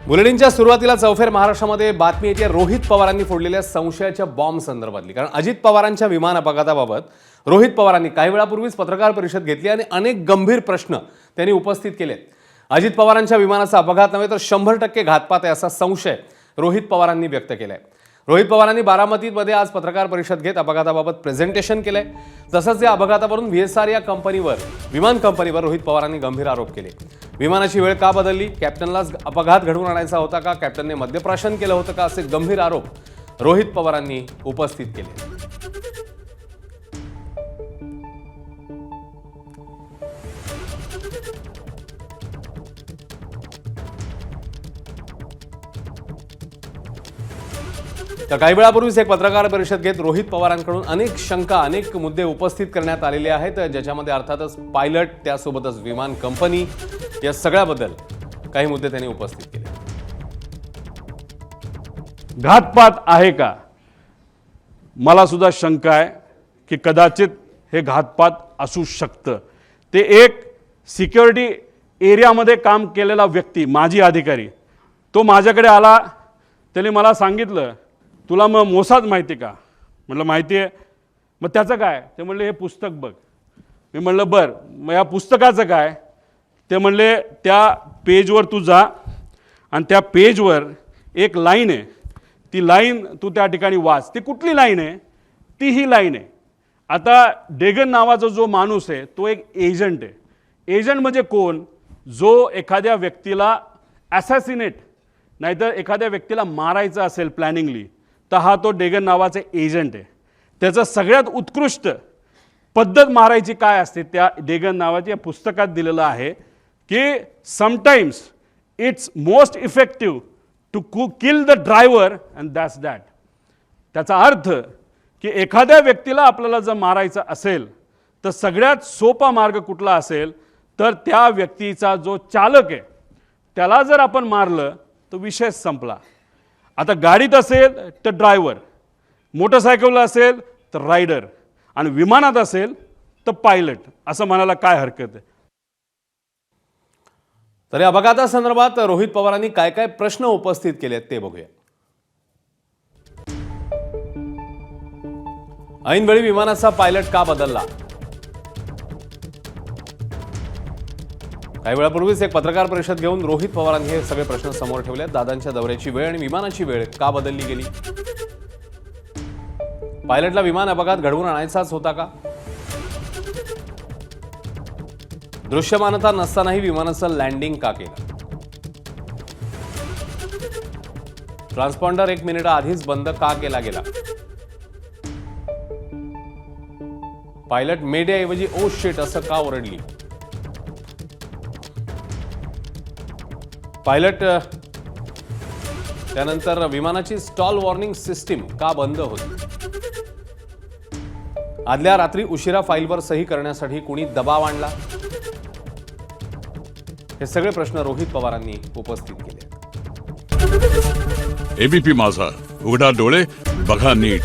बुलेटिनच्या सुरुवातीला चौफेर महाराष्ट्रामध्ये बातमी येते रोहित पवारांनी फोडलेल्या संशयाच्या बॉम्ब संदर्भातली। कारण अजित पवारांच्या विमान अपघाताबाबत रोहित पवारांनी काही वेळापूर्वीच पत्रकार परिषद घेतली आणि अनेक गंभीर प्रश्न त्यांनी उपस्थित केले। अजित पवारांच्या विमानाचा अपघात नव्हे तर 100% घातपात आहे असा संशय रोहित पवारांनी व्यक्त केलाय। रोहित पवारांनी बारामतीमध्ये आज पत्रकार परिषद घेत अपघाताबाबत प्रेझेंटेशन केलंय। तसंच या अपघातावरून व्हीएसआर या विमान कंपनीवर रोहित पवारांनी गंभीर आरोप केले। विमानाची वेळ का बदलली, कॅप्टनलाच अपघात घडवून आणायचा होता का, कॅप्टनने मद्यप्राशन केलं होतं का, असे गंभीर आरोप रोहित पवारांनी उपस्थित केले। तर काही वेळापूर्वीच एक पत्रकार परिषद घेत रोहित पवारांकडून अनेक शंका, अनेक मुद्दे उपस्थित करण्यात आलेले आहेत, ज्याच्यामध्ये अर्थातच पायलट, त्यासोबतच विमान कंपनी या सगळ्याबद्दल काही मुद्दे त्यांनी उपस्थित केले। घातपात आहे का? मला सुद्धा शंका आहे की कदाचित हे घातपात असू शकतं। ते एक सिक्युरिटी एरियामध्ये काम केलेला व्यक्ती, माजी अधिकारी, तो माझ्याकडे आला। त्याने मला सांगितलं, तुला मग मोसाद माहिती का? म्हटलं माहिती आहे। मग त्याचं काय? ते म्हणले हे पुस्तक बघ। मी म्हणलं बरं, मग या पुस्तकाचं काय? ते म्हणले त्या पेजवर तू जा आणि त्या पेजवर एक लाईन आहे, ती लाईन तू त्या ठिकाणी वाच। ती कुठली लाईन आहे? ती ही लाईन आहे। आता डेगन नावाचा जो माणूस आहे तो एक एजंट आहे। एजंट म्हणजे कोण? जो एखाद्या व्यक्तीला ॲसॅसिनेट नाहीतर एखाद्या व्यक्तीला मारायचं असेल प्लॅनिंगली, तर हा तो डेगन नावाचा एजंट आहे। त्याचं सगळ्यात उत्कृष्ट पद्धत मारायची काय असते त्या डेगन नावाच्या पुस्तकात दिलेलं आहे की sometimes it's most effective to kill the driver and that's that. त्याचा अर्थ की एखाद्या व्यक्तीला आपल्याला जर मारायचं असेल तर सगळ्यात सोपा मार्ग कुठला असेल तर त्या व्यक्तीचा जो चालक आहे त्याला जर आपण मारलं तर विषय संपला। आता गाडीत असेल तर ड्रायव्हर, मोटरसायकलला असेल तर रायडर आणि विमानात असेल तर पायलट, असं म्हणायला काय हरकत आहे? तर या अपघातासंदर्भात रोहित पवारांनी काय काय प्रश्न उपस्थित केलेत ते बघूया। ऐनवेळी विमानाचा पायलट का बदलला? काही वेळापूर्वीच एक पत्रकार परिषद घेऊन रोहित पवारांनी हे सगळे प्रश्न समोर ठेवले। दादांच्या दौऱ्याची वेळ आणि विमानाची वेळ का बदलली गेली? पायलटला विमान अपघात घडवून आणायचाच होता का? दृश्यमानता नसतानाही विमानाचं लँडिंग का केलं? ट्रान्सपॉन्डर 1 मिनिट आधीच बंद का केला गेला? पायलट मेडे ऐवजी ओ शिट असं का ओरडली? पायलट त्यानंतर विमानाची स्टॉल वॉर्निंग सिस्टीम का बंद होती? आदल्या रात्री उशिरा फाईलवर सही करण्यासाठी कुणी दबाव आणला? हे सगळे प्रश्न रोहित पवारांनी उपस्थित केले। एबीपी माझा, उघडा डोळे बघा नीट।